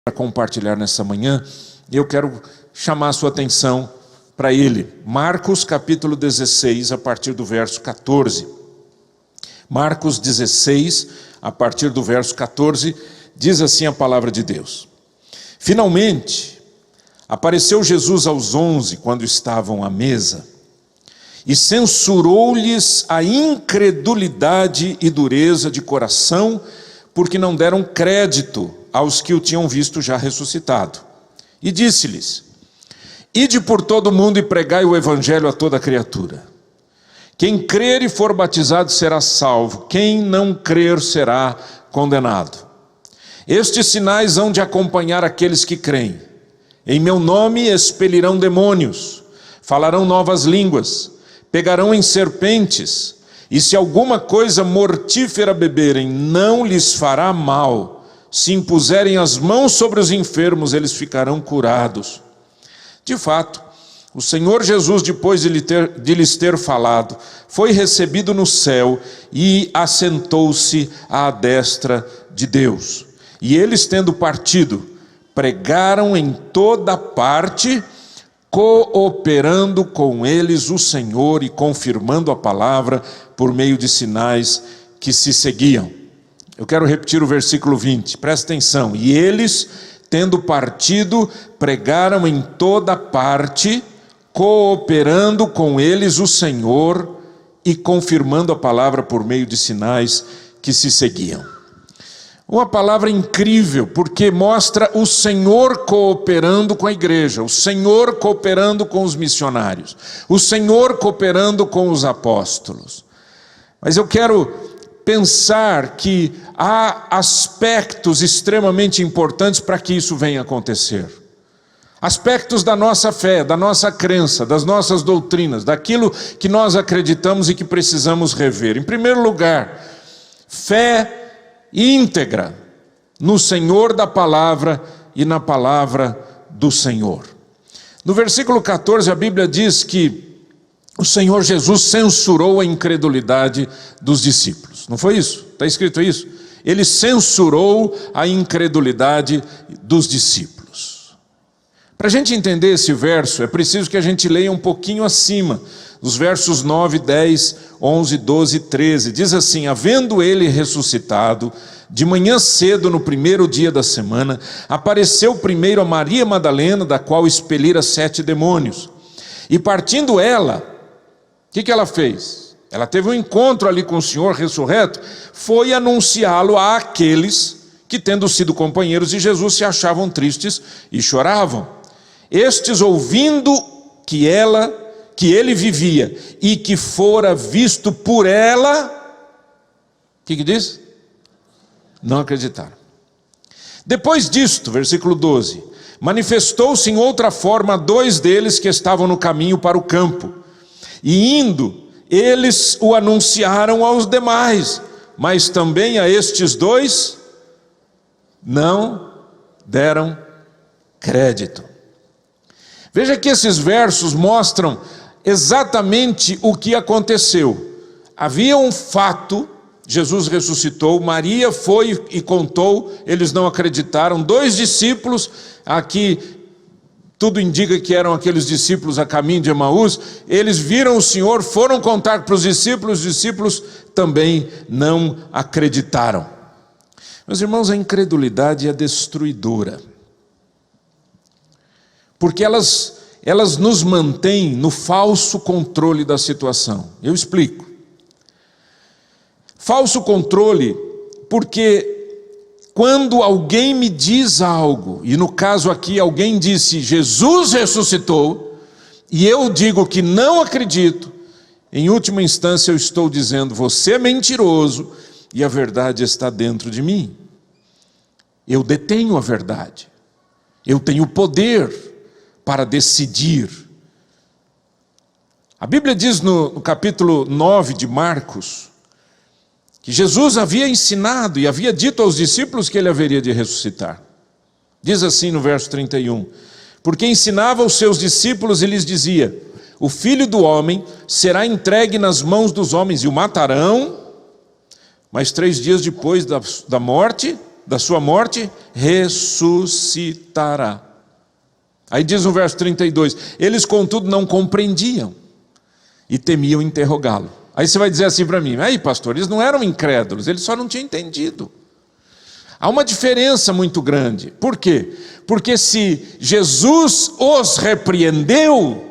para compartilhar nessa manhã, eu quero chamar a sua atenção para ele. Marcos capítulo 16, a partir do verso 14. Marcos 16, a partir do verso 14, diz assim a palavra de Deus. Finalmente, apareceu Jesus aos 11, quando estavam à mesa, e censurou-lhes a incredulidade e dureza de coração, porque não deram crédito aos que o tinham visto já ressuscitado. E disse-lhes: ide por todo o mundo e pregai o evangelho a toda criatura. Quem crer e for batizado será salvo, quem não crer será condenado. Estes sinais hão de acompanhar aqueles que creem. Em meu nome expelirão demônios, falarão novas línguas, pegarão em serpentes, e se alguma coisa mortífera beberem, não lhes fará mal. Se impuserem as mãos sobre os enfermos, eles ficarão curados. De fato, o Senhor Jesus, depois de lhes ter falado, foi recebido no céu e assentou-se à destra de Deus. E eles, tendo partido, pregaram em toda parte, cooperando com eles o Senhor e confirmando a palavra por meio de sinais que se seguiam. Eu quero repetir o versículo 20, presta atenção. E eles, tendo partido, pregaram em toda parte, cooperando com eles o Senhor e confirmando a palavra por meio de sinais que se seguiam. Uma palavra incrível, porque mostra o Senhor cooperando com a igreja, o Senhor cooperando com os missionários, o Senhor cooperando com os apóstolos. Mas eu quero pensar que há aspectos extremamente importantes para que isso venha acontecer. Aspectos da nossa fé, da nossa crença, das nossas doutrinas, daquilo que nós acreditamos e que precisamos rever. Em primeiro lugar, fé íntegra no Senhor da palavra e na palavra do Senhor. No versículo 14 a Bíblia diz que o Senhor Jesus censurou a incredulidade dos discípulos. Não foi isso? Está escrito isso? Ele censurou a incredulidade dos discípulos. Para a gente entender esse verso, é preciso que a gente leia um pouquinho acima, os versos 9, 10, 11, 12 e 13. Diz assim: havendo ele ressuscitado, de manhã cedo, no primeiro dia da semana, apareceu primeiro a Maria Madalena, da qual expelira 7 demônios. E partindo ela, o que ela fez? Ela teve um encontro ali com o Senhor ressurreto, foi anunciá-lo àqueles que, tendo sido companheiros de Jesus, se achavam tristes e choravam. Estes, ouvindo que ele vivia e que fora visto por ela, o que diz? Não acreditaram. Depois disto, versículo 12, manifestou-se em outra forma a 2 deles que estavam no caminho para o campo, e indo, eles o anunciaram aos demais, mas também a estes 2 não deram crédito. Veja que esses versos mostram exatamente o que aconteceu. Havia um fato, Jesus ressuscitou, Maria foi e contou, eles não acreditaram. 2 discípulos, aqui tudo indica que eram aqueles discípulos a caminho de Emaús, eles viram o Senhor, foram contar para os discípulos também não acreditaram. Meus irmãos, a incredulidade é destruidora, porque elas nos mantêm no falso controle da situação. Eu explico. Falso controle, porque quando alguém me diz algo, e no caso aqui alguém disse Jesus ressuscitou, e eu digo que não acredito, em última instância eu estou dizendo você é mentiroso e a verdade está dentro de mim. Eu detenho a verdade, eu tenho poder para decidir. A Bíblia diz no capítulo 9 de Marcos, que Jesus havia ensinado e havia dito aos discípulos que ele haveria de ressuscitar. Diz assim no verso 31, porque ensinava aos seus discípulos e lhes dizia: o Filho do Homem será entregue nas mãos dos homens e o matarão, mas 3 dias depois da morte da sua morte, ressuscitará. Aí diz no verso 32, eles contudo não compreendiam e temiam interrogá-lo. Aí você vai dizer assim para mim, aí pastor, eles não eram incrédulos, eles só não tinham entendido. Há uma diferença muito grande. Por quê? Porque se Jesus os repreendeu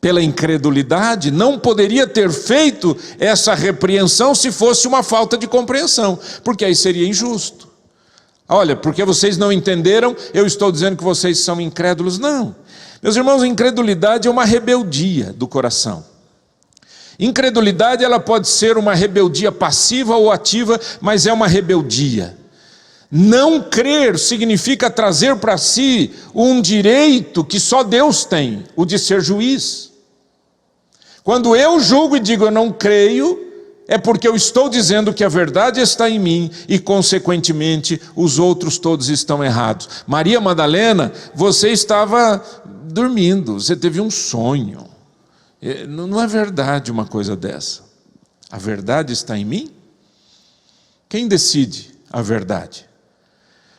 pela incredulidade, não poderia ter feito essa repreensão se fosse uma falta de compreensão, porque aí seria injusto. Olha, porque vocês não entenderam, eu estou dizendo que vocês são incrédulos. Não. Meus irmãos, incredulidade é uma rebeldia do coração. Incredulidade, ela pode ser uma rebeldia passiva ou ativa, mas é uma rebeldia. Não crer significa trazer para si um direito que só Deus tem, o de ser juiz. Quando eu julgo e digo eu não creio, é porque eu estou dizendo que a verdade está em mim e, consequentemente, os outros todos estão errados. Maria Madalena, você estava dormindo, você teve um sonho. Não é verdade uma coisa dessa. A verdade está em mim? Quem decide a verdade?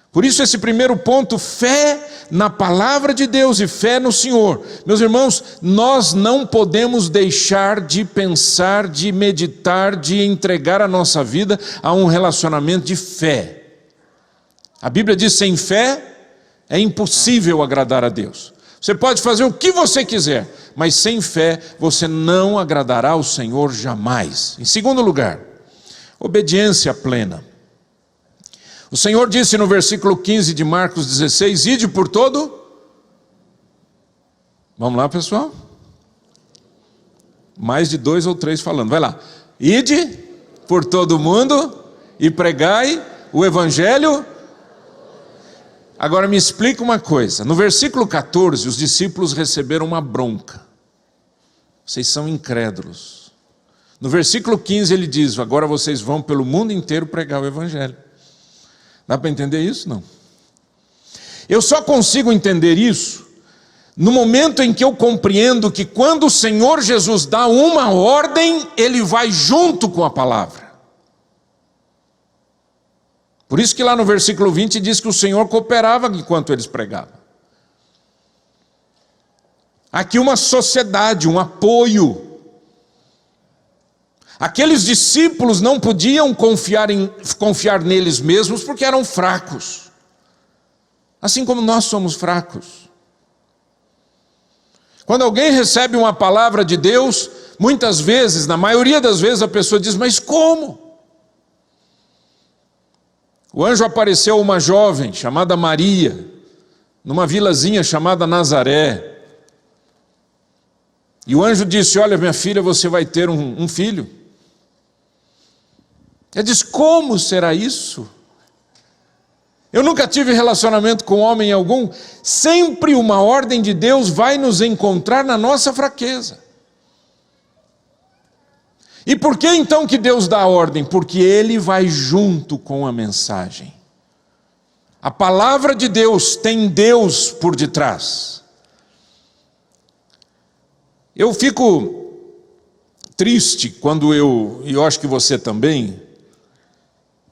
Por isso esse primeiro ponto, fé na palavra de Deus e fé no Senhor. Meus irmãos, nós não podemos deixar de pensar, de meditar, de entregar a nossa vida a um relacionamento de fé. A Bíblia diz, sem fé é impossível agradar a Deus. Você pode fazer o que você quiser, mas sem fé você não agradará ao Senhor jamais. Em segundo lugar, obediência plena. O Senhor disse no versículo 15 de Marcos 16, ide por todo... Vamos lá, pessoal? Mais de 2 ou 3 falando, vai lá. Ide por todo mundo e pregai o evangelho. Agora me explica uma coisa, no versículo 14 os discípulos receberam uma bronca. Vocês são incrédulos. No versículo 15 ele diz, agora vocês vão pelo mundo inteiro pregar o evangelho. Dá para entender isso? Não. Eu só consigo entender isso no momento em que eu compreendo que quando o Senhor Jesus dá uma ordem, Ele vai junto com a palavra. Por isso que lá no versículo 20 diz que o Senhor cooperava enquanto eles pregavam. Aqui uma sociedade, um apoio. Aqueles discípulos não podiam confiar neles mesmos porque eram fracos. Assim como nós somos fracos. Quando alguém recebe uma palavra de Deus, muitas vezes, na maioria das vezes, a pessoa diz, mas como? O anjo apareceu a uma jovem chamada Maria, numa vilazinha chamada Nazaré. E o anjo disse, olha minha filha, você vai ter um filho. Ela diz, como será isso? Eu nunca tive relacionamento com homem algum. Sempre uma ordem de Deus vai nos encontrar na nossa fraqueza. E por que então que Deus dá a ordem? Porque Ele vai junto com a mensagem. A palavra de Deus tem Deus por detrás. Eu fico triste quando eu acho que você também,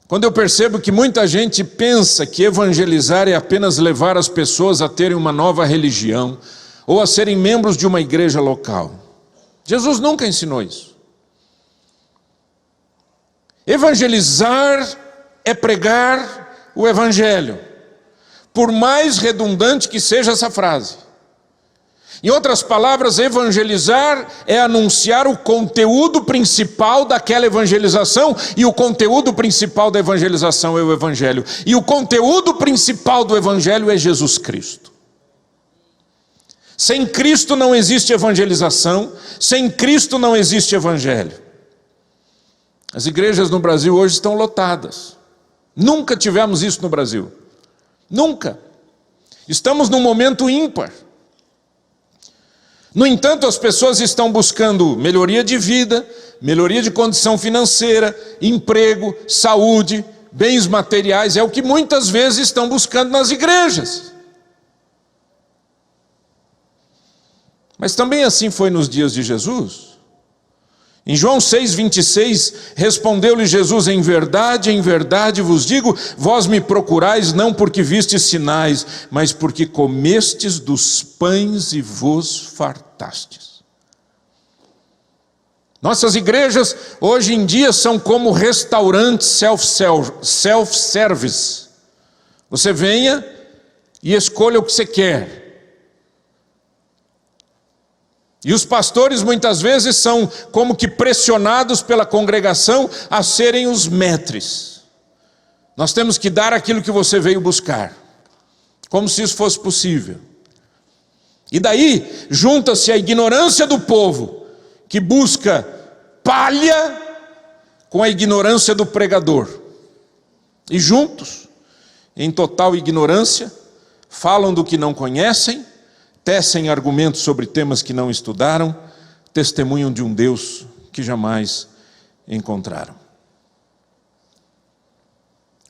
quando eu percebo que muita gente pensa que evangelizar é apenas levar as pessoas a terem uma nova religião ou a serem membros de uma igreja local. Jesus nunca ensinou isso. Evangelizar é pregar o evangelho, por mais redundante que seja essa frase. Em outras palavras, evangelizar é anunciar o conteúdo principal daquela evangelização, e o conteúdo principal da evangelização é o evangelho. E o conteúdo principal do evangelho é Jesus Cristo. Sem Cristo não existe evangelização, sem Cristo não existe evangelho. As igrejas no Brasil hoje estão lotadas. Nunca tivemos isso no Brasil. Nunca. Estamos num momento ímpar. No entanto, as pessoas estão buscando melhoria de vida, melhoria de condição financeira, emprego, saúde, bens materiais. É o que muitas vezes estão buscando nas igrejas. Mas também assim foi nos dias de Jesus. Em João 6,26, respondeu-lhe Jesus: em verdade vos digo, vós me procurais não porque vistes sinais, mas porque comestes dos pães e vos fartastes. Nossas igrejas hoje em dia são como restaurantes self-service. Você venha e escolha o que você quer. E os pastores muitas vezes são como que pressionados pela congregação a serem os maîtres. Nós temos que dar aquilo que você veio buscar, como se isso fosse possível. E daí junta-se a ignorância do povo, que busca palha, com a ignorância do pregador. E juntos, em total ignorância, falam do que não conhecem, tecem argumentos sobre temas que não estudaram, testemunham de um Deus que jamais encontraram.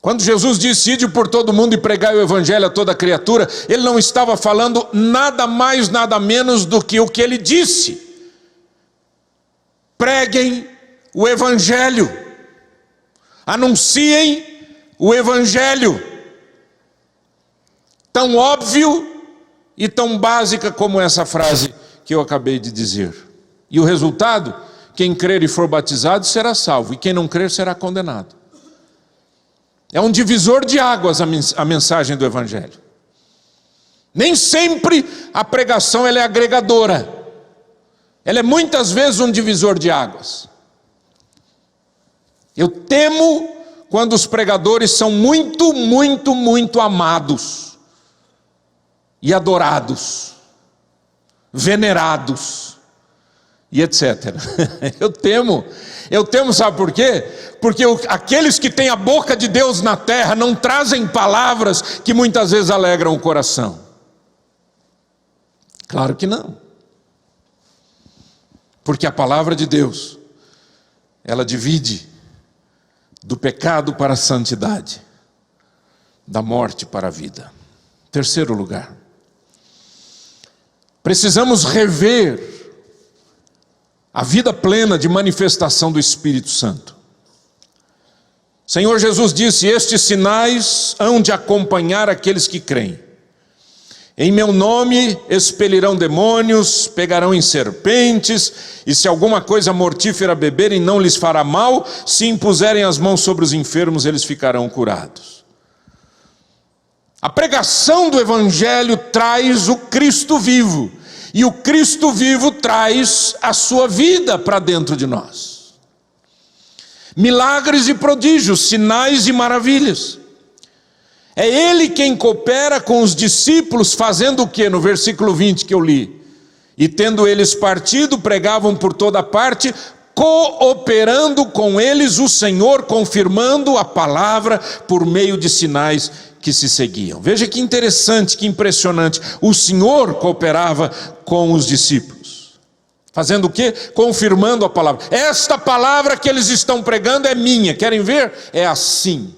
Quando Jesus disse: ide por todo mundo e pregai o evangelho a toda criatura, ele não estava falando nada mais, nada menos do que o que ele disse: preguem o evangelho, anunciem o evangelho. Tão óbvio e tão básica como essa frase que eu acabei de dizer. E o resultado: quem crer e for batizado será salvo, e quem não crer será condenado. É um divisor de águas a mensagem do evangelho. Nem sempre a pregação ela é agregadora. Ela é muitas vezes um divisor de águas. Eu temo quando os pregadores são muito, muito, muito amados e adorados, venerados e etc. Eu temo, sabe por quê? Porque aqueles que têm a boca de Deus na terra não trazem palavras que muitas vezes alegram o coração. Claro que não. Porque a palavra de Deus, ela divide do pecado para a santidade, da morte para a vida. Terceiro lugar, precisamos rever a vida plena de manifestação do Espírito Santo. Senhor Jesus disse: estes sinais hão de acompanhar aqueles que creem. Em meu nome expelirão demônios, pegarão em serpentes, e se alguma coisa mortífera beberem não lhes fará mal, se impuserem as mãos sobre os enfermos eles ficarão curados. A pregação do Evangelho traz o Cristo vivo, e o Cristo vivo traz a sua vida para dentro de nós. Milagres e prodígios, sinais e maravilhas. É Ele quem coopera com os discípulos, fazendo o que? No versículo 20 que eu li. E tendo eles partido, pregavam por toda parte, cooperando com eles o Senhor, confirmando a palavra por meio de sinais que se seguiam. Veja que interessante, que impressionante. O Senhor cooperava com os discípulos. Fazendo o quê? Confirmando a palavra. Esta palavra que eles estão pregando é minha. Querem ver? É assim.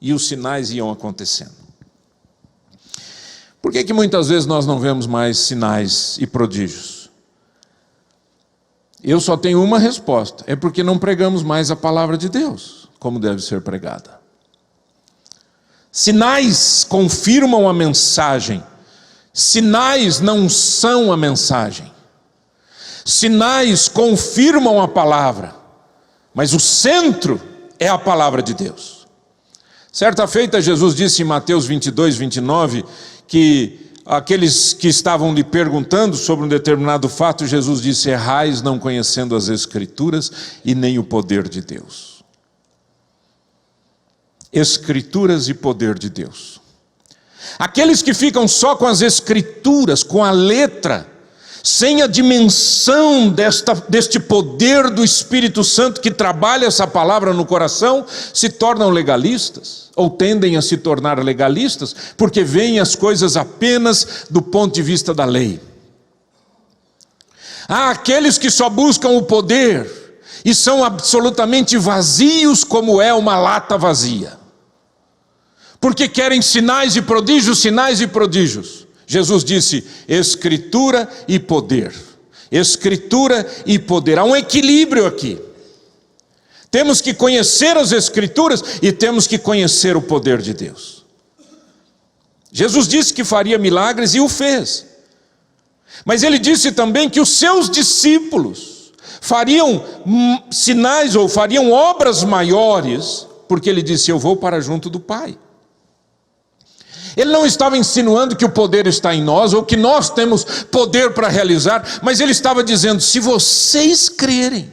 E os sinais iam acontecendo. Por que muitas vezes nós não vemos mais sinais e prodígios? Eu só tenho uma resposta: é porque não pregamos mais a palavra de Deus como deve ser pregada. Sinais confirmam a mensagem, sinais não são a mensagem. Sinais confirmam a palavra, mas o centro é a palavra de Deus. Certa feita Jesus disse em Mateus 22, 29, que aqueles que estavam lhe perguntando sobre um determinado fato, Jesus disse: errais não conhecendo as Escrituras e nem o poder de Deus. Escrituras e poder de Deus. Aqueles que ficam só com as Escrituras, com a letra, sem a dimensão deste poder do Espírito Santo que trabalha essa palavra no coração, se tornam legalistas, ou tendem a se tornar legalistas, porque veem as coisas apenas do ponto de vista da lei. Há aqueles que só buscam o poder e são absolutamente vazios, como é uma lata vazia, porque querem sinais e prodígios, sinais e prodígios. Jesus disse: Escritura e poder. Escritura e poder. Há um equilíbrio aqui. Temos que conhecer as Escrituras e temos que conhecer o poder de Deus. Jesus disse que faria milagres e o fez. Mas ele disse também que os seus discípulos fariam sinais ou fariam obras maiores, porque ele disse: eu vou para junto do Pai. Ele não estava insinuando que o poder está em nós, ou que nós temos poder para realizar, mas ele estava dizendo: se vocês crerem,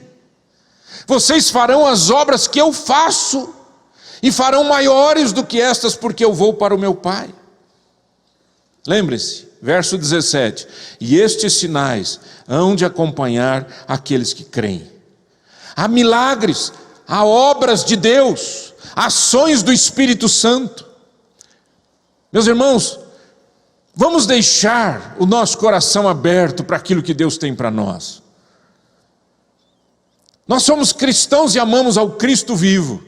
vocês farão as obras que eu faço, e farão maiores do que estas, porque eu vou para o meu Pai. Lembre-se, verso 17: e estes sinais hão de acompanhar aqueles que creem. Há milagres, há obras de Deus, ações do Espírito Santo. Meus irmãos, vamos deixar o nosso coração aberto para aquilo que Deus tem para nós. Nós somos cristãos e amamos ao Cristo vivo.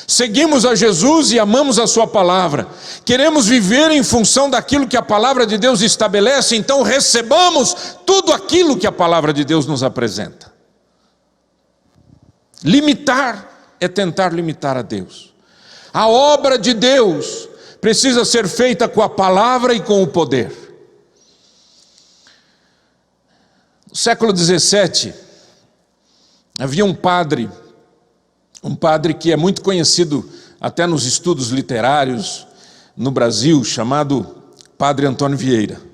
Seguimos a Jesus e amamos a sua palavra. Queremos viver em função daquilo que a palavra de Deus estabelece, então recebamos tudo aquilo que a palavra de Deus nos apresenta. Limitar é tentar limitar a Deus. A obra de Deus precisa ser feita com a palavra e com o poder. No século 17, havia um padre que é muito conhecido até nos estudos literários no Brasil, chamado Padre Antônio Vieira.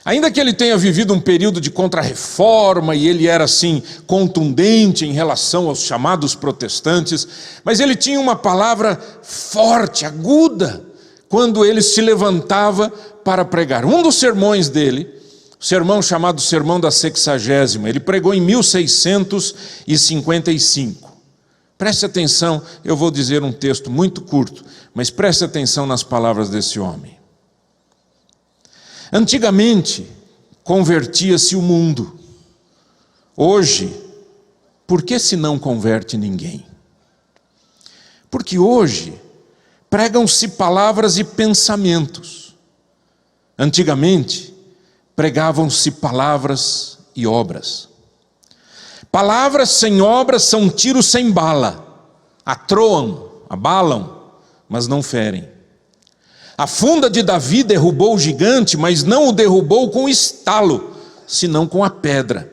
Ainda que ele tenha vivido um período de contra-reforma e ele era assim contundente em relação aos chamados protestantes, mas ele tinha uma palavra forte, aguda, quando ele se levantava para pregar. Um dos sermões dele, o sermão chamado Sermão da Sexagésima, ele pregou em 1655. Preste atenção, eu vou dizer um texto muito curto, mas preste atenção nas palavras desse homem. Antigamente, convertia-se o mundo. Hoje, por que se não converte ninguém? Porque hoje, pregam-se palavras e pensamentos. Antigamente, pregavam-se palavras e obras. Palavras sem obras são tiros sem bala. Atroam, abalam, mas não ferem. A funda de Davi derrubou o gigante, mas não o derrubou com estalo, senão com a pedra.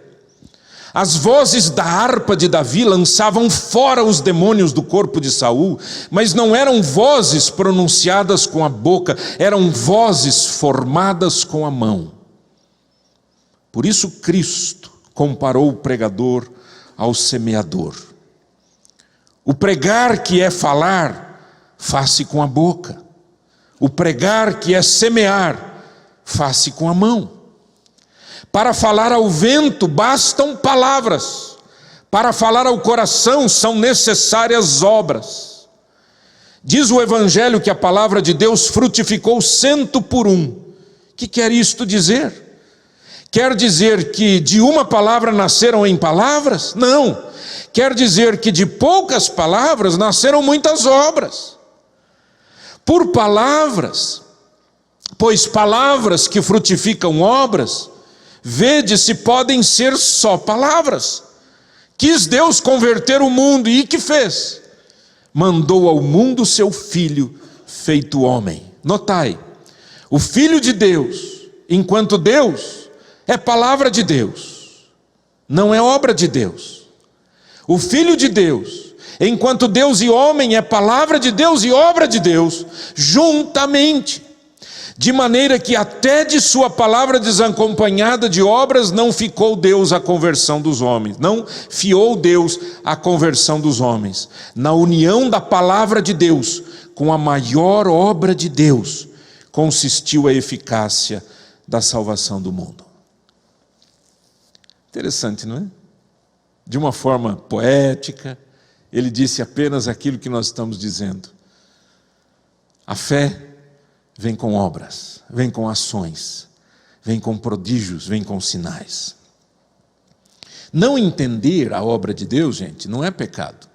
As vozes da harpa de Davi lançavam fora os demônios do corpo de Saul, mas não eram vozes pronunciadas com a boca, eram vozes formadas com a mão. Por isso Cristo comparou o pregador ao semeador. O pregar que é falar, faz-se com a boca. O pregar que é semear, faz-se com a mão. Para falar ao vento bastam palavras. Para falar ao coração são necessárias obras. Diz o Evangelho que a palavra de Deus frutificou 100 por 1. Que quer isto dizer? Quer dizer que de uma palavra nasceram em palavras? Não. Quer dizer que de poucas palavras nasceram muitas obras. Por palavras, pois palavras que frutificam obras, vede se podem ser só palavras. Quis Deus converter o mundo, e que fez? Mandou ao mundo seu Filho, feito homem. Notai, o Filho de Deus, enquanto Deus, é palavra de Deus, não é obra de Deus. O Filho de Deus, enquanto Deus e homem, é palavra de Deus e obra de Deus, juntamente. De maneira que até de sua palavra desacompanhada de obras não ficou Deus a conversão dos homens, não fiou Deus a conversão dos homens. Na união da palavra de Deus com a maior obra de Deus, consistiu a eficácia da salvação do mundo. Interessante, não é? De uma forma poética, ele disse apenas aquilo que nós estamos dizendo. A fé vem com obras, vem com ações, vem com prodígios, vem com sinais. Não entender a obra de Deus, gente, não é pecado.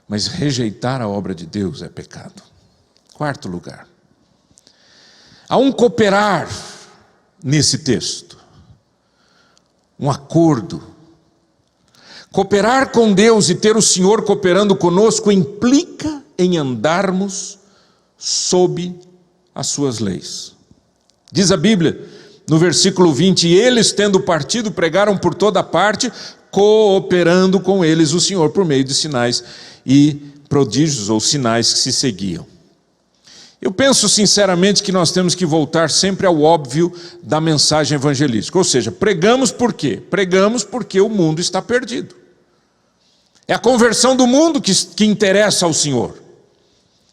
Mas rejeitar a obra de Deus é pecado. Quarto lugar. Há um cooperar nesse texto. um acordo. Cooperar com Deus e ter o Senhor cooperando conosco implica em andarmos sob as suas leis. Diz a Bíblia, no versículo 20, e eles, tendo partido, pregaram por toda parte, cooperando com eles o Senhor por meio de sinais e prodígios ou sinais que se seguiam. Eu penso sinceramente que nós temos que voltar sempre ao óbvio da mensagem evangelística, ou seja, pregamos por quê? Pregamos porque o mundo está perdido. É a conversão do mundo que interessa ao Senhor.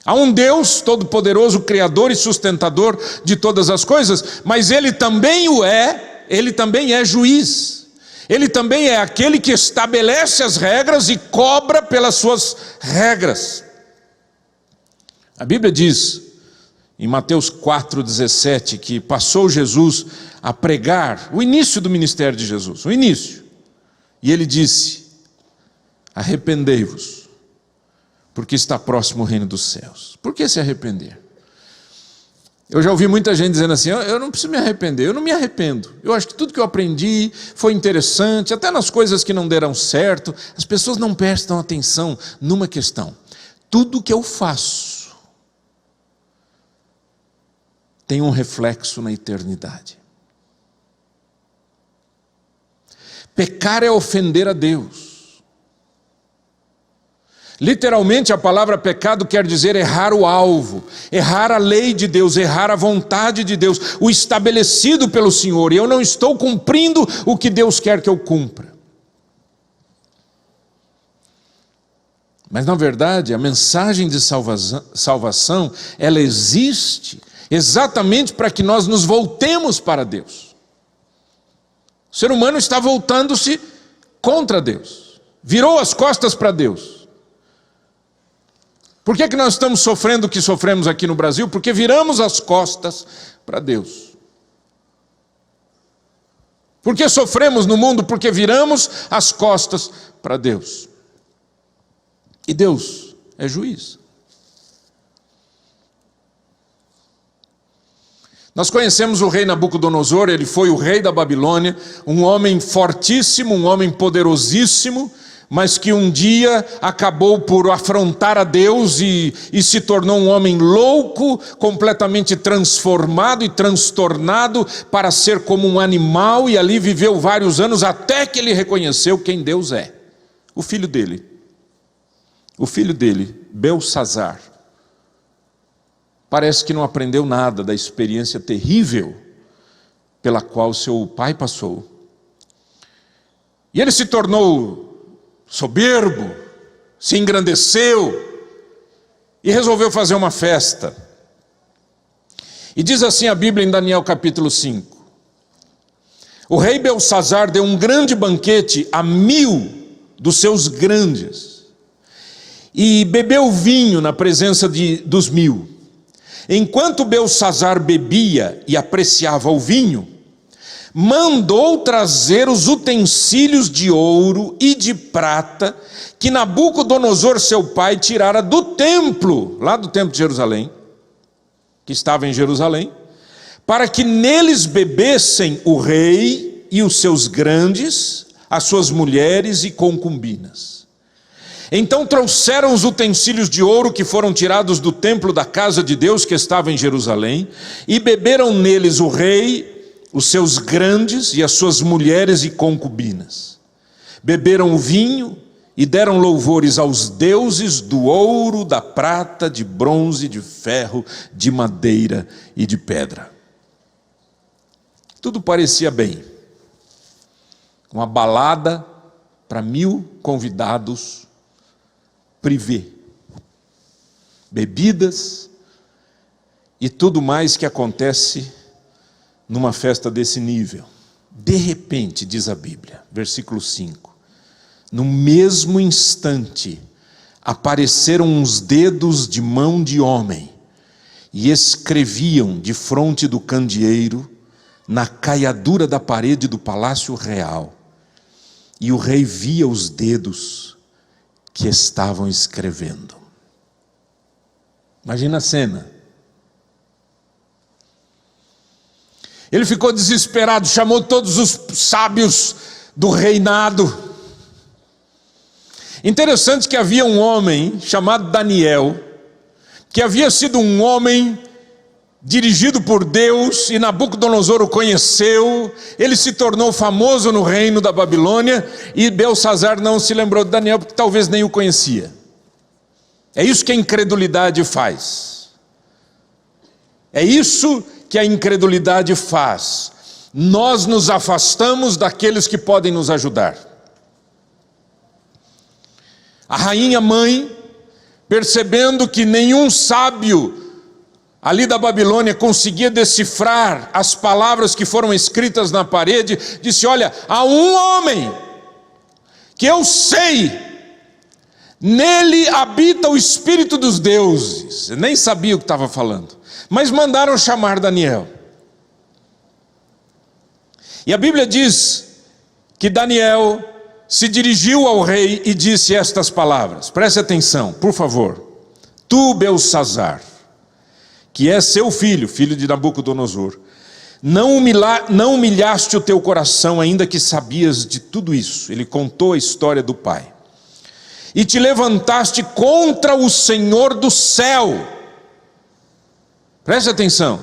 Há um Deus todo-poderoso, criador e sustentador de todas as coisas, mas Ele também é juiz. Ele também é aquele que estabelece as regras e cobra pelas suas regras. A Bíblia diz, em Mateus 4,17, que passou Jesus a pregar, o início do ministério de Jesus, o início. E Ele disse, arrependei-vos, porque está próximo o reino dos céus. Por que se arrepender? Eu já ouvi muita gente dizendo assim, eu não preciso me arrepender, eu não me arrependo. Eu acho que tudo que eu aprendi foi interessante, até nas coisas que não deram certo. As pessoas não prestam atenção numa questão. Tudo que eu faço tem um reflexo na eternidade. Pecar é ofender a Deus. Literalmente a palavra pecado quer dizer errar o alvo, errar a lei de Deus, errar a vontade de Deus, o estabelecido pelo Senhor, e eu não estou cumprindo o que Deus quer que eu cumpra. Mas na verdade a mensagem de salvação, ela existe exatamente para que nós nos voltemos para Deus. O ser humano está voltando-se contra Deus, virou as costas para Deus. Por que nós estamos sofrendo o que sofremos aqui no Brasil? Porque viramos as costas para Deus. Por que sofremos no mundo? Porque viramos as costas para Deus. E Deus é juiz. Nós conhecemos o rei Nabucodonosor, ele foi o rei da Babilônia, um homem fortíssimo, um homem poderosíssimo, mas que um dia acabou por afrontar a Deus e se tornou um homem louco, completamente transformado e transtornado para ser como um animal, e ali viveu vários anos até que ele reconheceu quem Deus é. O filho dele, Belsazzar, parece que não aprendeu nada da experiência terrível pela qual seu pai passou. E ele se tornou soberbo, se engrandeceu e resolveu fazer uma festa. E diz assim a Bíblia em Daniel capítulo 5. O rei Belsazzar deu um grande banquete a 1000 dos seus grandes e bebeu vinho na presença dos 1000. Enquanto Belsazzar bebia e apreciava o vinho, mandou trazer os utensílios de ouro e de prata que Nabucodonosor, seu pai, tirara do templo, lá do templo de Jerusalém, que estava em Jerusalém, para que neles bebessem o rei e os seus grandes, as suas mulheres e concubinas. Então trouxeram os utensílios de ouro que foram tirados do templo da casa de Deus que estava em Jerusalém, e beberam neles o rei, os seus grandes e as suas mulheres e concubinas. Beberam o vinho e deram louvores aos deuses do ouro, da prata, de bronze, de ferro, de madeira e de pedra. Tudo parecia bem. Uma balada para 1000 convidados privê. Bebidas e tudo mais que acontece numa festa desse nível. De repente, diz a Bíblia, versículo 5, no mesmo instante apareceram uns dedos de mão de homem e escreviam defronte do candeeiro na caiadura da parede do palácio real, e o rei via os dedos que estavam escrevendo. Imagina a cena. Ele ficou desesperado, chamou todos os sábios do reinado. Interessante que havia um homem chamado Daniel, que havia sido um homem dirigido por Deus, e Nabucodonosor o conheceu, ele se tornou famoso no reino da Babilônia, e Belsassar não se lembrou de Daniel, porque talvez nem o conhecia. É isso que a incredulidade faz. É isso que a incredulidade faz. Nós nos afastamos daqueles que podem nos ajudar. A rainha mãe, percebendo que nenhum sábio ali da Babilônia conseguia decifrar as palavras que foram escritas na parede, disse: olha, há um homem que eu sei, nele habita o Espírito dos deuses. Eu nem sabia o que estava falando, mas mandaram chamar Daniel. E a Bíblia diz que Daniel se dirigiu ao rei e disse estas palavras. Preste atenção, por favor. Tu, Belsassar, que é seu filho, filho de Nabucodonosor, não humilhaste o teu coração, ainda que sabias de tudo isso. Ele contou a história do pai. E te levantaste contra o Senhor do céu. Preste atenção.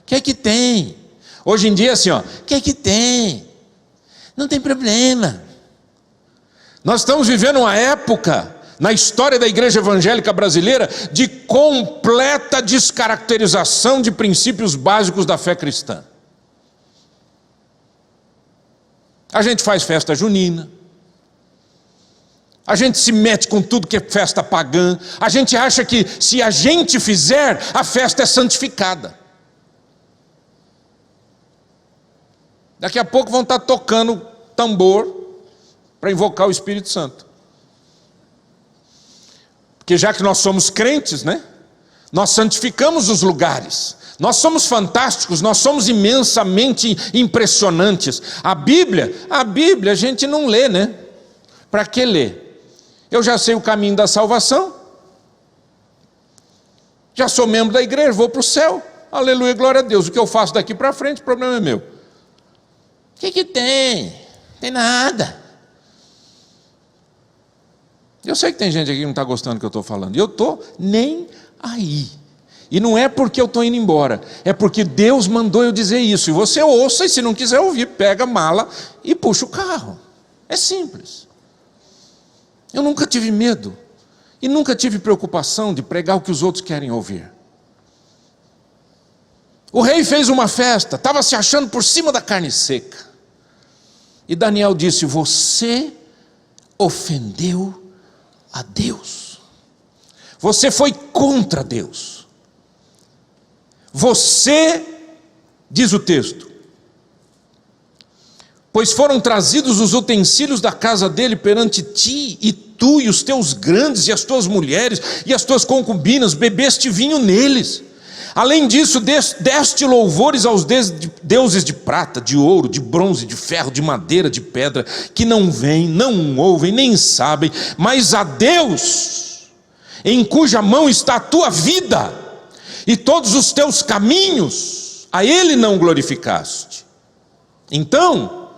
O que é que tem? Hoje em dia assim, o que é que tem? Não tem problema. Nós estamos vivendo uma época, na história da igreja evangélica brasileira, de completa descaracterização de princípios básicos da fé cristã. A gente faz festa junina, a gente se mete com tudo que é festa pagã, a gente acha que se a gente fizer, a festa é santificada. Daqui a pouco vão estar tocando tambor para invocar o Espírito Santo. Porque já que nós somos crentes, né? Nós santificamos os lugares. Nós somos fantásticos, nós somos imensamente impressionantes. A Bíblia a gente não lê, né? Para que ler? Eu já sei o caminho da salvação. Já sou membro da igreja, vou para o céu. Aleluia, glória a Deus. O que eu faço daqui para frente, o problema é meu. O que tem? Não tem nada. Eu sei que tem gente aqui que não está gostando do que eu estou falando. E eu estou nem aí. E não é porque eu estou indo embora. É porque Deus mandou eu dizer isso. E você ouça, e se não quiser ouvir, pega a mala e puxa o carro. É simples. Eu nunca tive medo. E nunca tive preocupação de pregar o que os outros querem ouvir. O rei fez uma festa, estava se achando por cima da carne seca. E Daniel disse: você ofendeu a Deus. Você foi contra Deus. Você, diz o texto, pois foram trazidos os utensílios da casa dele perante ti, e tu e os teus grandes, e as tuas mulheres, e as tuas concubinas, bebeste vinho neles. Além disso, deste louvores aos deuses de prata, de ouro, de bronze, de ferro, de madeira, de pedra, que não veem, não ouvem, nem sabem, mas a Deus, em cuja mão está a tua vida, e todos os teus caminhos, a Ele não glorificaste. Então,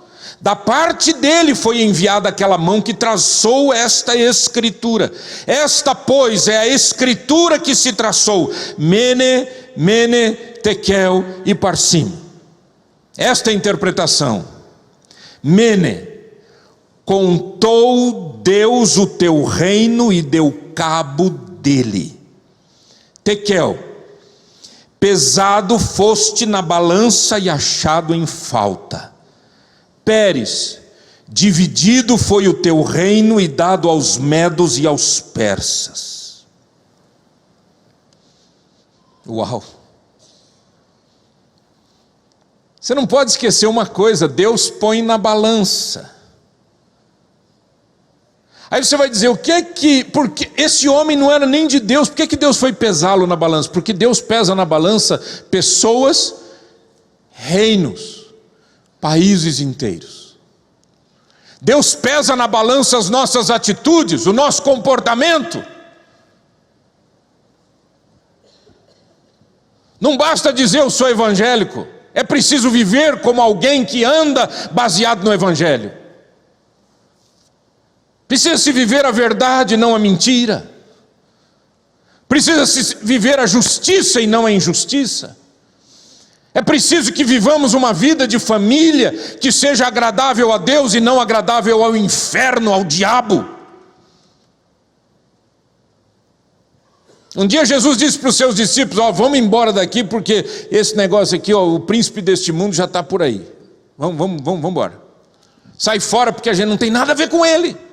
da parte dele foi enviada aquela mão que traçou esta escritura. Esta, pois, é a escritura que se traçou: Mene, Mene, Tekel e Parsim. Esta é a interpretação. Mene, contou Deus o teu reino e deu cabo dele. Tekel, pesado foste na balança e achado em falta. Pérez, dividido foi o teu reino e dado aos medos e aos persas. Uau! Você não pode esquecer uma coisa: Deus põe na balança. Aí você vai dizer, porque esse homem não era nem de Deus, por que Deus foi pesá-lo na balança? Porque Deus pesa na balança pessoas, reinos, países inteiros. Deus pesa na balança as nossas atitudes, o nosso comportamento. Não basta dizer eu sou evangélico, é preciso viver como alguém que anda baseado no evangelho. Precisa-se viver a verdade, não a mentira. Precisa-se viver a justiça e não a injustiça. É preciso que vivamos uma vida de família que seja agradável a Deus e não agradável ao inferno, ao diabo. Um dia Jesus disse para os seus discípulos: vamos embora daqui, porque esse negócio aqui, o príncipe deste mundo já está por aí. Vamos embora. Sai fora, porque a gente não tem nada a ver com ele.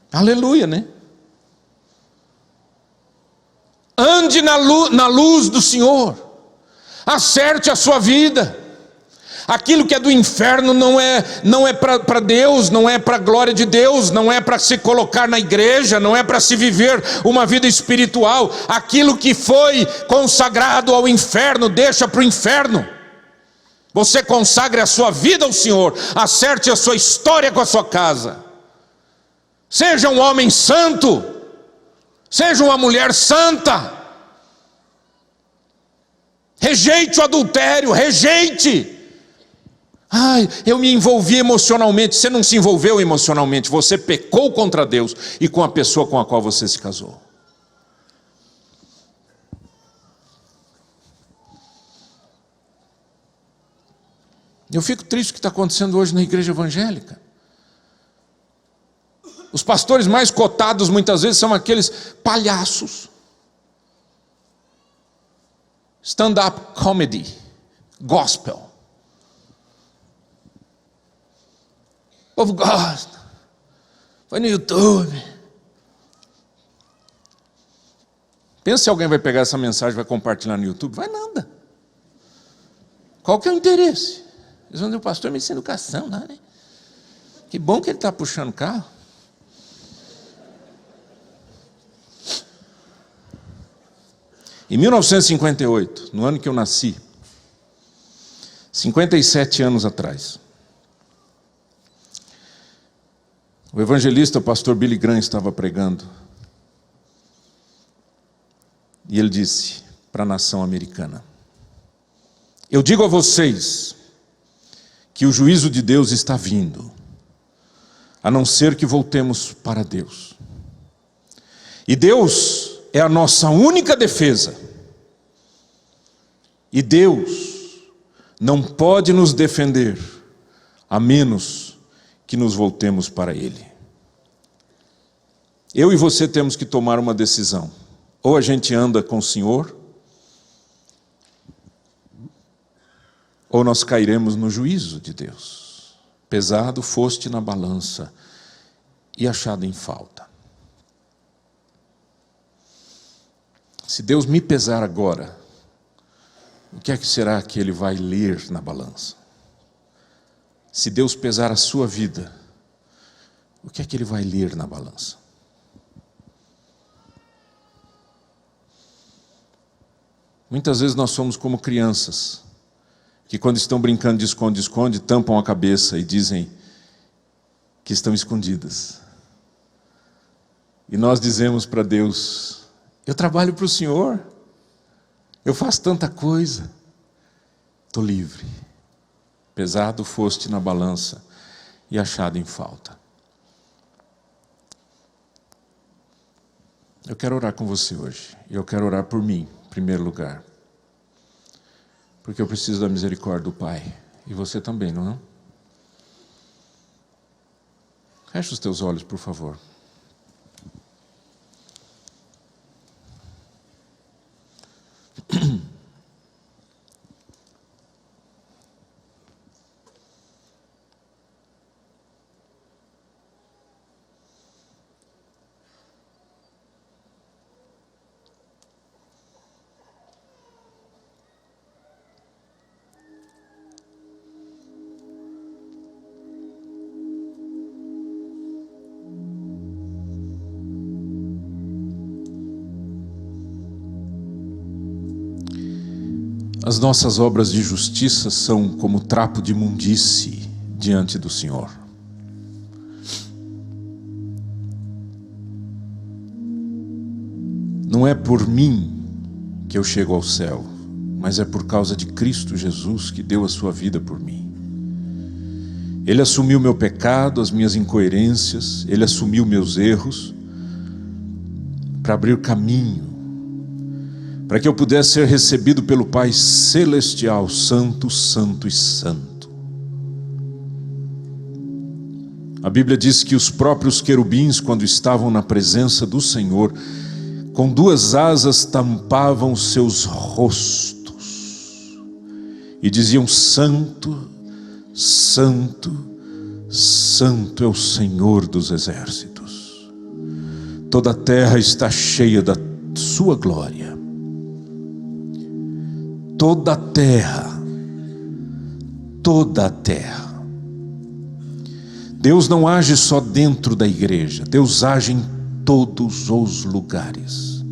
Aleluia, né? Ande na luz do Senhor. Acerte a sua vida. Aquilo que é do inferno não é para Deus, não é para a glória de Deus, não é para se colocar na igreja, não é para se viver uma vida espiritual. Aquilo que foi consagrado ao inferno, deixa para o inferno. Você consagre a sua vida ao Senhor, acerte a sua história com a sua casa. Seja um homem santo, seja uma mulher santa. Rejeite o adultério, rejeite. Eu me envolvi emocionalmente. Você não se envolveu emocionalmente, você pecou contra Deus e com a pessoa com a qual você se casou. Eu fico triste com o que está acontecendo hoje na igreja evangélica. Os pastores mais cotados muitas vezes são aqueles palhaços. Stand-up comedy, gospel. O povo gosta. Foi no YouTube. Pensa se alguém vai pegar essa mensagem e vai compartilhar no YouTube. Vai nada. Qual que é o interesse? Eles vão dizer: o pastor me ensina educação lá, né? Que bom que ele está puxando o carro. Em 1958, no ano que eu nasci, 57 anos atrás, o evangelista, o pastor Billy Graham, estava pregando. E ele disse para a nação americana: eu digo a vocês que o juízo de Deus está vindo, a não ser que voltemos para Deus. E Deus é a nossa única defesa. E Deus não pode nos defender a menos que nos voltemos para Ele. Eu e você temos que tomar uma decisão. Ou a gente anda com o Senhor, ou nós cairemos no juízo de Deus. Pesado foste na balança e achado em falta. Se Deus me pesar agora, o que é que será que Ele vai ler na balança? Se Deus pesar a sua vida, o que é que Ele vai ler na balança? Muitas vezes nós somos como crianças, que quando estão brincando de esconde-esconde, tampam a cabeça e dizem que estão escondidas. E nós dizemos para Deus: eu trabalho para o Senhor, eu faço tanta coisa, estou livre. Pesado foste na balança e achado em falta. Eu quero orar com você hoje, e eu quero orar por mim, em primeiro lugar, porque eu preciso da misericórdia do Pai, e você também, não é? Feche os teus olhos, por favor. As nossas obras de justiça são como trapo de imundície diante do Senhor. Não é por mim que eu chego ao céu, mas é por causa de Cristo Jesus, que deu a sua vida por mim. Ele assumiu meu pecado, as minhas incoerências, Ele assumiu meus erros, para abrir caminho, para que eu pudesse ser recebido pelo Pai Celestial, Santo, Santo e Santo. A Bíblia diz que os próprios querubins, quando estavam na presença do Senhor, com duas asas tampavam seus rostos e diziam: Santo, Santo, Santo é o Senhor dos exércitos. Toda a terra está cheia da sua glória. Toda a terra, toda a terra. Deus não age só dentro da igreja, Deus age em todos os lugares.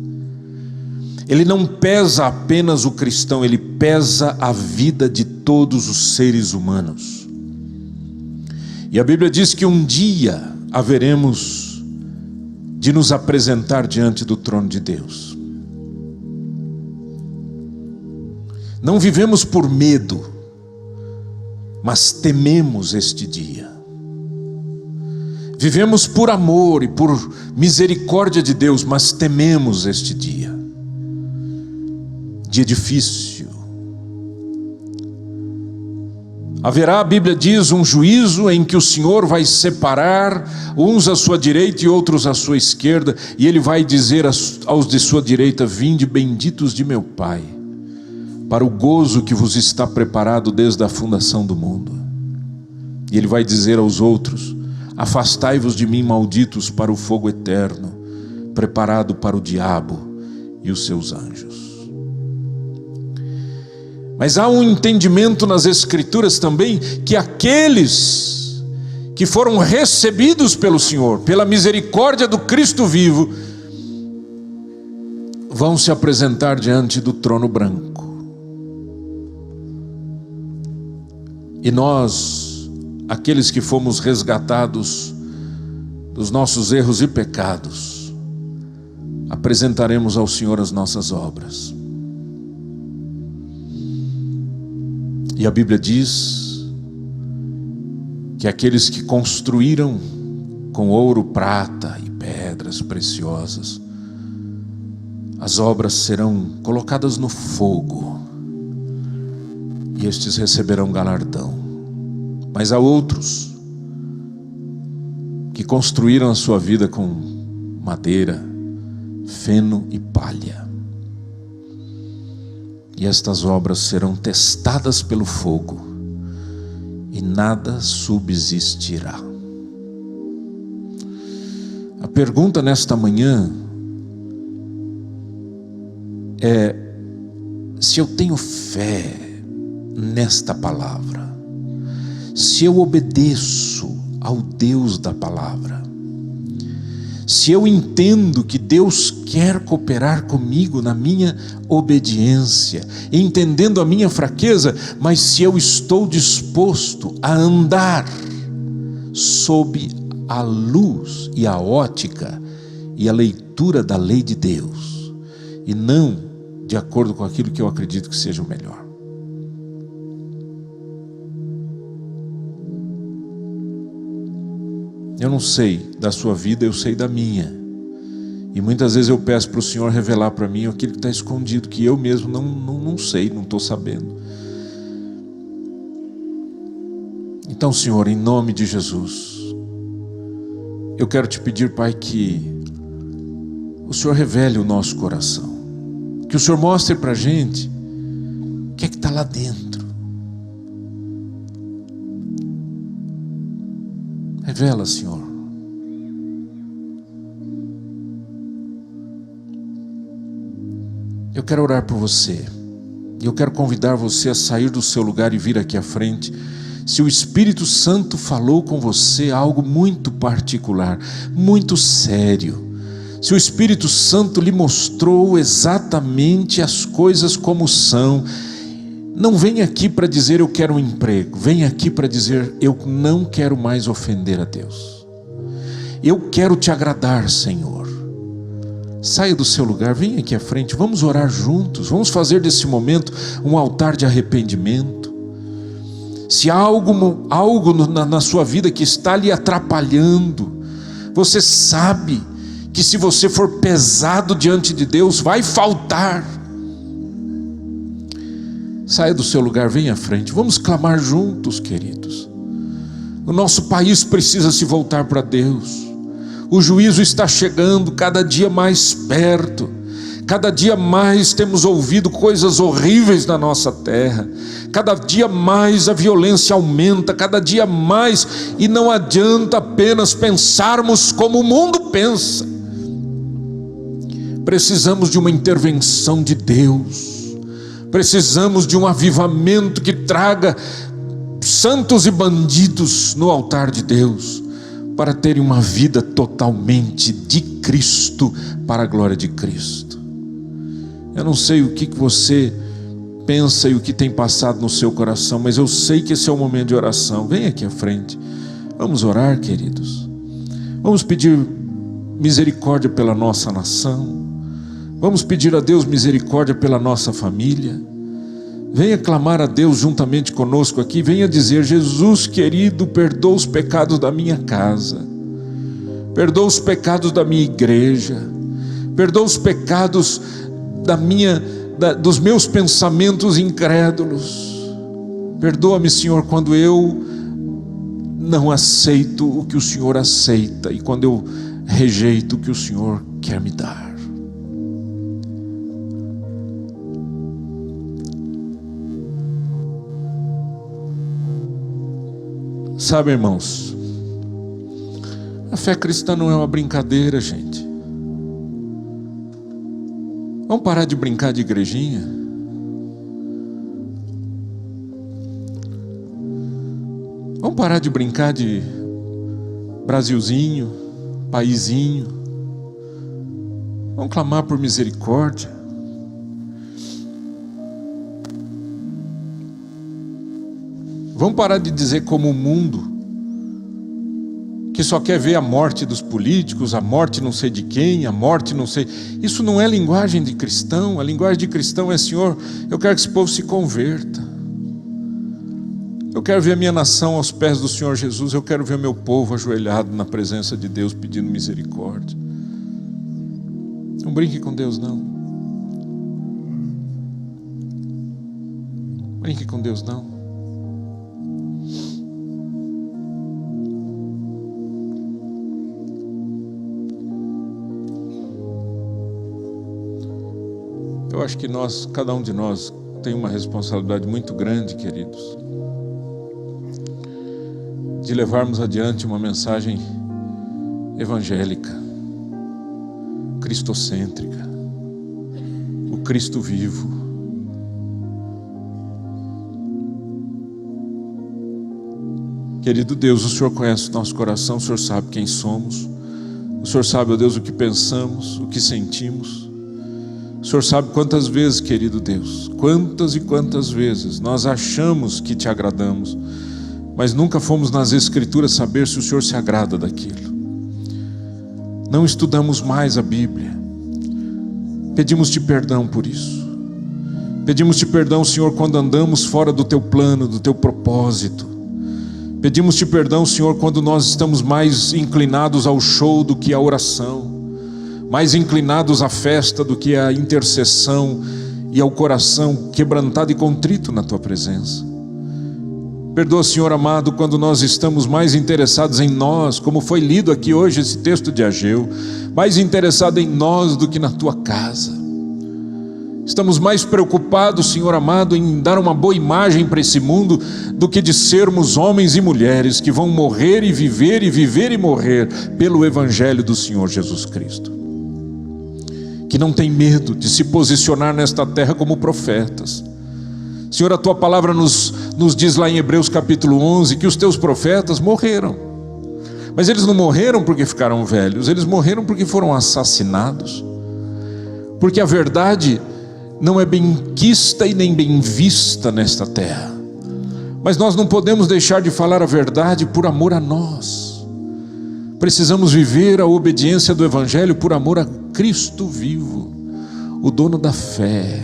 Ele não pesa apenas o cristão, Ele pesa a vida de todos os seres humanos. E a Bíblia diz que um dia haveremos de nos apresentar diante do trono de Deus. Não vivemos por medo, mas tememos este dia. Vivemos por amor e por misericórdia de Deus, mas tememos este dia. Dia difícil. Haverá, a Bíblia diz, um juízo em que o Senhor vai separar uns à sua direita e outros à sua esquerda, e Ele vai dizer aos de sua direita: vinde benditos de meu Pai, para o gozo que vos está preparado desde a fundação do mundo. E Ele vai dizer aos outros: afastai-vos de mim, malditos, para o fogo eterno, preparado para o diabo e os seus anjos. Mas há um entendimento nas Escrituras também, que aqueles que foram recebidos pelo Senhor, pela misericórdia do Cristo vivo, vão se apresentar diante do trono branco. E nós, aqueles que fomos resgatados dos nossos erros e pecados, apresentaremos ao Senhor as nossas obras. E a Bíblia diz que aqueles que construíram com ouro, prata e pedras preciosas, as obras serão colocadas no fogo e estes receberão galardão. Mas há outros que construíram a sua vida com madeira, feno e palha. E estas obras serão testadas pelo fogo, e nada subsistirá. A pergunta nesta manhã é: se eu tenho fé nesta palavra, se eu obedeço ao Deus da palavra, se eu entendo que Deus quer cooperar comigo na minha obediência, entendendo a minha fraqueza, mas se eu estou disposto a andar sob a luz e a ótica e a leitura da lei de Deus, e não de acordo com aquilo que eu acredito que seja o melhor. Eu não sei da sua vida, eu sei da minha. E muitas vezes eu peço para o Senhor revelar para mim aquilo que está escondido, que eu mesmo não sei, não estou sabendo. Então, Senhor, em nome de Jesus, eu quero te pedir, Pai, que o Senhor revele o nosso coração, que o Senhor mostre para a gente o que é que está lá dentro. Revela, Senhor. Eu quero orar por você. E eu quero convidar você a sair do seu lugar e vir aqui à frente. Se o Espírito Santo falou com você algo muito particular, muito sério, se o Espírito Santo lhe mostrou exatamente as coisas como são, não vem aqui para dizer eu quero um emprego, vem aqui para dizer eu não quero mais ofender a Deus. Eu quero te agradar, Senhor. Saia do seu lugar, vem aqui à frente, vamos orar juntos, vamos fazer desse momento um altar de arrependimento. Se há algo na sua vida que está lhe atrapalhando, você sabe que se você for pesado diante de Deus, vai faltar. Saia do seu lugar, venha à frente, vamos clamar juntos, queridos. O nosso país precisa se voltar para Deus. O juízo está chegando cada dia mais perto. Cada dia mais temos ouvido coisas horríveis na nossa terra. Cada dia mais a violência aumenta, cada dia mais. E não adianta apenas pensarmos como o mundo pensa. Precisamos de uma intervenção de Deus. Precisamos de um avivamento que traga santos e bandidos no altar de Deus, para terem uma vida totalmente de Cristo, para a glória de Cristo. Eu não sei o que você pensa e o que tem passado no seu coração, mas eu sei que esse é o momento de oração. Vem aqui à frente, vamos orar, queridos. Vamos pedir misericórdia pela nossa nação. Vamos pedir a Deus misericórdia pela nossa família. Venha clamar a Deus juntamente conosco aqui. Venha dizer: Jesus querido, perdoa os pecados da minha casa, perdoa os pecados da minha igreja, perdoa os pecados dos meus pensamentos incrédulos. Perdoa-me, Senhor, quando eu não aceito o que o Senhor aceita e quando eu rejeito o que o Senhor quer me dar. Sabe, irmãos, a fé cristã não é uma brincadeira, gente. Vamos parar de brincar de igrejinha. Vamos parar de brincar de Brasilzinho, paizinho. Vamos clamar por misericórdia. Vamos parar de dizer como o mundo, que só quer ver a morte dos políticos, a morte não sei de quem, a morte não sei. Isso não é linguagem de cristão. A linguagem de cristão é: Senhor, eu quero que esse povo se converta. Eu quero ver a minha nação aos pés do Senhor Jesus. Eu quero ver o meu povo ajoelhado na presença de Deus pedindo misericórdia. Não brinque com Deus, não. Brinque com Deus, não. Eu acho que cada um de nós tem uma responsabilidade muito grande, queridos, de levarmos adiante uma mensagem evangélica, cristocêntrica, o Cristo vivo. Querido Deus, o Senhor conhece o nosso coração, o Senhor sabe quem somos, o Senhor sabe, ó Deus, o que pensamos, o que sentimos. O Senhor sabe quantas vezes, querido Deus, quantas e quantas vezes nós achamos que te agradamos, mas nunca fomos nas Escrituras saber se o Senhor se agrada daquilo. Não estudamos mais a Bíblia. Pedimos-te perdão por isso. Pedimos-te perdão, Senhor, quando andamos fora do teu plano, do teu propósito. Pedimos-te perdão, Senhor, quando nós estamos mais inclinados ao show do que à oração, mais inclinados à festa do que à intercessão e ao coração quebrantado e contrito na tua presença. Perdoa, Senhor amado, quando nós estamos mais interessados em nós, como foi lido aqui hoje esse texto de Ageu, mais interessado em nós do que na tua casa. Estamos mais preocupados, Senhor amado, em dar uma boa imagem para esse mundo do que de sermos homens e mulheres que vão morrer e viver e morrer pelo Evangelho do Senhor Jesus Cristo. Que não tem medo de se posicionar nesta terra como profetas. Senhor, a tua palavra nos diz lá em Hebreus capítulo 11 que os teus profetas morreram. Mas eles não morreram porque ficaram velhos, eles morreram porque foram assassinados. Porque a verdade não é benquista e nem bem vista nesta terra. Mas nós não podemos deixar de falar a verdade por amor a nós. Precisamos viver a obediência do Evangelho por amor a Cristo vivo, o dono da fé,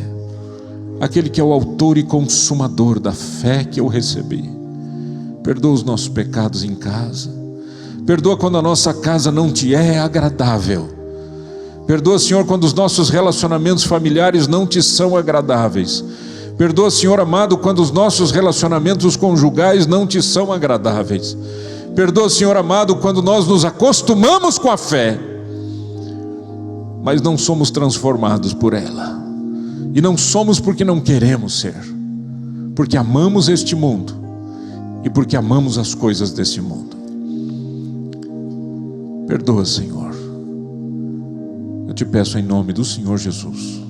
aquele que é o autor e consumador da fé que eu recebi. Perdoa os nossos pecados em casa. Perdoa quando a nossa casa não te é agradável. Perdoa, Senhor, quando os nossos relacionamentos familiares não te são agradáveis. Perdoa, Senhor amado, quando os nossos relacionamentos conjugais não te são agradáveis. Perdoa, Senhor amado, quando nós nos acostumamos com a fé, mas não somos transformados por ela. E não somos porque não queremos ser, porque amamos este mundo e porque amamos as coisas desse mundo. Perdoa, Senhor. Eu te peço em nome do Senhor Jesus.